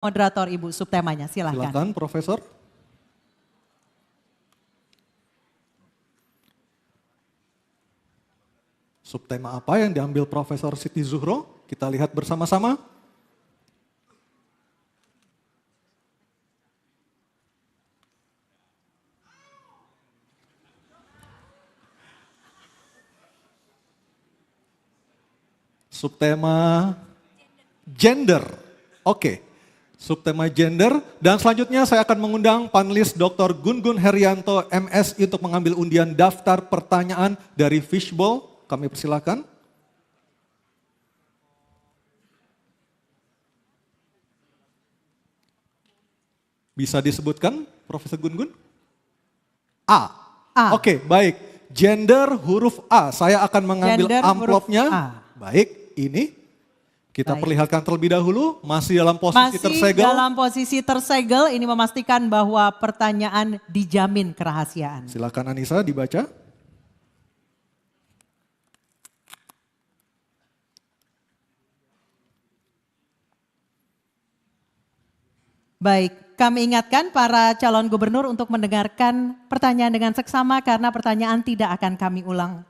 Moderator Ibu subtemanya, silakan. Silakan Profesor. Subtema apa yang diambil Profesor Siti Zuhro? Kita lihat bersama-sama. Subtema gender. Oke. Subtema gender, dan selanjutnya saya akan mengundang panelis Dr. Gun-Gun Herianto MSI untuk mengambil undian daftar pertanyaan dari Fishbowl. Kami persilakan. Bisa disebutkan, Profesor Gun-Gun? A. Oke, baik. Gender huruf A. Saya akan mengambil amplopnya. Baik, ini. Kita perlihatkan terlebih dahulu, masih dalam posisi tersegel. Masih dalam posisi tersegel, ini memastikan bahwa pertanyaan dijamin kerahasiaan. Silakan Anissa dibaca. Baik, kami ingatkan para calon gubernur untuk mendengarkan pertanyaan dengan seksama karena pertanyaan tidak akan kami ulang.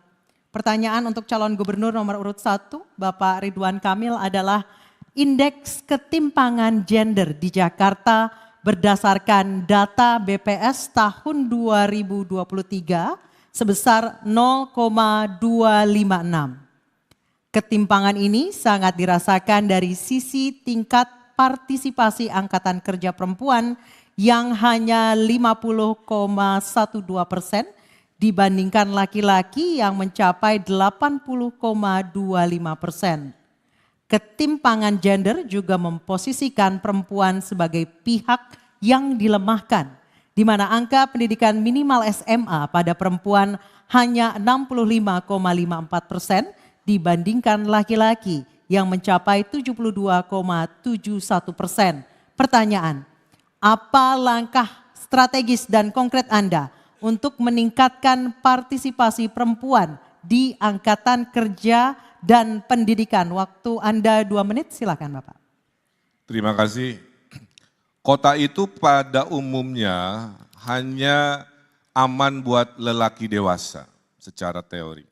Pertanyaan untuk calon gubernur nomor urut 1, Bapak Ridwan Kamil adalah indeks ketimpangan gender di Jakarta berdasarkan data BPS tahun 2023 sebesar 0,256. Ketimpangan ini sangat dirasakan dari sisi tingkat partisipasi angkatan kerja perempuan yang hanya 50,12% dibandingkan laki-laki yang mencapai 80,25%. Ketimpangan gender juga memposisikan perempuan sebagai pihak yang dilemahkan, di mana angka pendidikan minimal SMA pada perempuan hanya 65,54% dibandingkan laki-laki yang mencapai 72,71%. Pertanyaan, apa langkah strategis dan konkret Anda untuk meningkatkan partisipasi perempuan di angkatan kerja dan pendidikan? Waktu Anda 2 menit, silakan Bapak. Terima kasih. Kota itu pada umumnya hanya aman buat lelaki dewasa secara teori.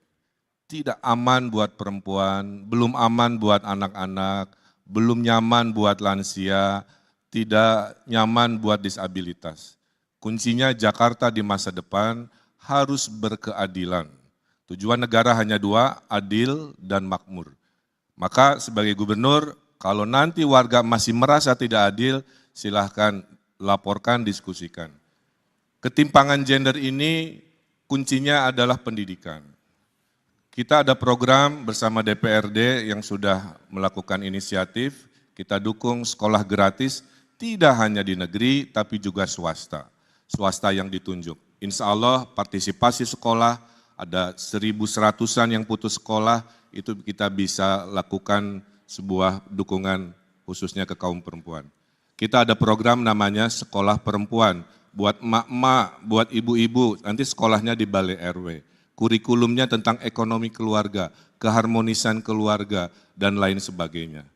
Tidak aman buat perempuan, belum aman buat anak-anak, belum nyaman buat lansia, tidak nyaman buat disabilitas. Kuncinya Jakarta di masa depan harus berkeadilan. Tujuan negara hanya 2, adil dan makmur. Maka sebagai gubernur, kalau nanti warga masih merasa tidak adil, silahkan laporkan, diskusikan. Ketimpangan gender ini kuncinya adalah pendidikan. Kita ada program bersama DPRD yang sudah melakukan inisiatif, kita dukung sekolah gratis, tidak hanya di negeri tapi juga swasta. Swasta yang ditunjuk. Insya Allah partisipasi sekolah, ada 1.100-an yang putus sekolah, itu kita bisa lakukan sebuah dukungan khususnya ke kaum perempuan. Kita ada program namanya Sekolah Perempuan, buat emak-emak, buat ibu-ibu, nanti sekolahnya di Balai RW. Kurikulumnya tentang ekonomi keluarga, keharmonisan keluarga, dan lain sebagainya.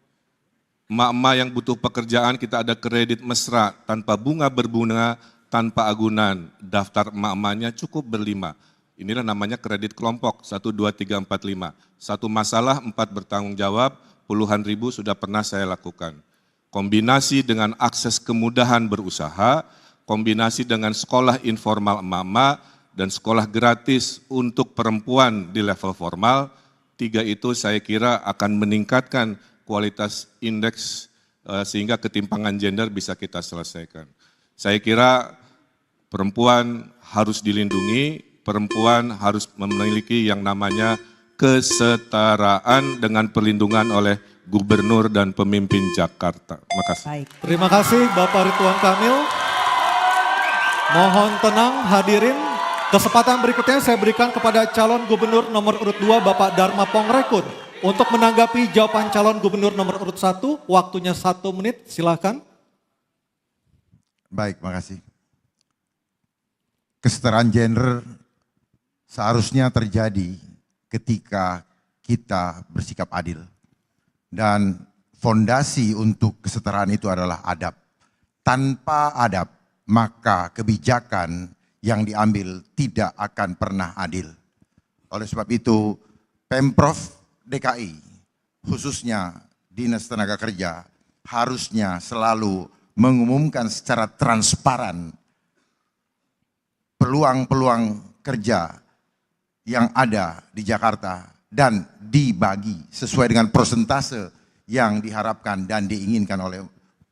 Emak-emak yang butuh pekerjaan, kita ada kredit mesra, tanpa bunga berbunga, tanpa agunan, daftar emak-emaknya cukup ber5. Inilah namanya kredit kelompok, 1, 2, 3, 4, 5. Satu masalah, 4 bertanggung jawab, puluhan ribu sudah pernah saya lakukan. Kombinasi dengan akses kemudahan berusaha, kombinasi dengan sekolah informal emak-emak, dan sekolah gratis untuk perempuan di level formal, 3 itu saya kira akan meningkatkan kualitas indeks sehingga ketimpangan gender bisa kita selesaikan. Saya kira perempuan harus dilindungi, perempuan harus memiliki yang namanya kesetaraan dengan perlindungan oleh gubernur dan pemimpin Jakarta. Terima kasih. Baik. Terima kasih Bapak Ridwan Kamil. Mohon tenang hadirin. Kesempatan berikutnya saya berikan kepada calon gubernur nomor urut 2 Bapak Dharma Pongrekun untuk menanggapi jawaban calon gubernur nomor urut 1. Waktunya 1 menit, silakan. Baik, makasih. Kesetaraan gender seharusnya terjadi ketika kita bersikap adil. Dan fondasi untuk kesetaraan itu adalah adab. Tanpa adab, maka kebijakan yang diambil tidak akan pernah adil. Oleh sebab itu, Pemprov DKI, khususnya Dinas Tenaga Kerja, harusnya selalu mengumumkan secara transparan peluang-peluang kerja yang ada di Jakarta dan dibagi sesuai dengan persentase yang diharapkan dan diinginkan oleh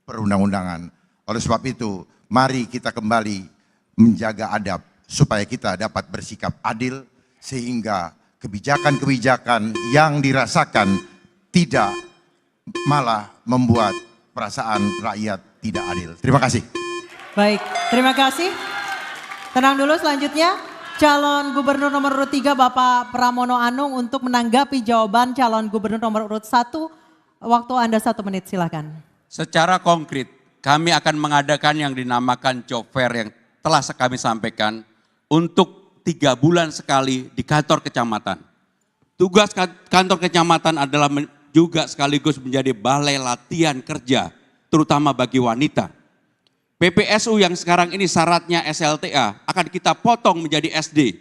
perundang-undangan. Oleh sebab itu, mari kita kembali menjaga adab supaya kita dapat bersikap adil sehingga kebijakan-kebijakan yang dirasakan tidak malah membuat perasaan rakyat tidak adil. Terima kasih. Baik, terima kasih. Tenang dulu, selanjutnya calon gubernur nomor urut 3 Bapak Pramono Anung untuk menanggapi jawaban calon gubernur nomor urut 1. Waktu Anda 1 menit, silakan. Secara konkret, kami akan mengadakan yang dinamakan job fair yang telah kami sampaikan untuk 3 bulan sekali di kantor kecamatan. Tugas kantor kecamatan adalah juga sekaligus menjadi balai latihan kerja, terutama bagi wanita. PPSU yang sekarang ini syaratnya SLTA akan kita potong menjadi SD.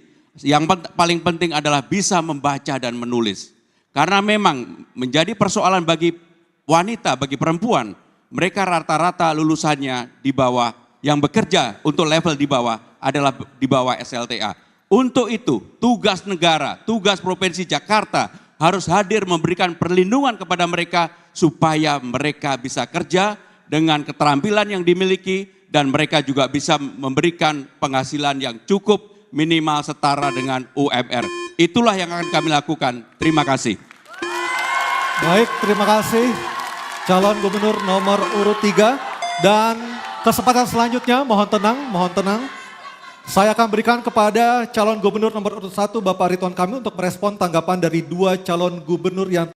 Yang paling penting adalah bisa membaca dan menulis. Karena memang menjadi persoalan bagi wanita, bagi perempuan, mereka rata-rata lulusannya di bawah, yang bekerja untuk level di bawah adalah di bawah SLTA. Untuk itu, tugas negara, tugas Provinsi Jakarta harus hadir memberikan perlindungan kepada mereka supaya mereka bisa kerja dengan keterampilan yang dimiliki dan mereka juga bisa memberikan penghasilan yang cukup minimal setara dengan UMR. Itulah yang akan kami lakukan. Terima kasih. Baik, terima kasih calon gubernur nomor urut 3. Dan kesempatan selanjutnya, mohon tenang, mohon tenang. Saya akan berikan kepada calon gubernur nomor urut 1 Bapak Ridwan Kamil untuk merespon tanggapan dari 2 calon gubernur yang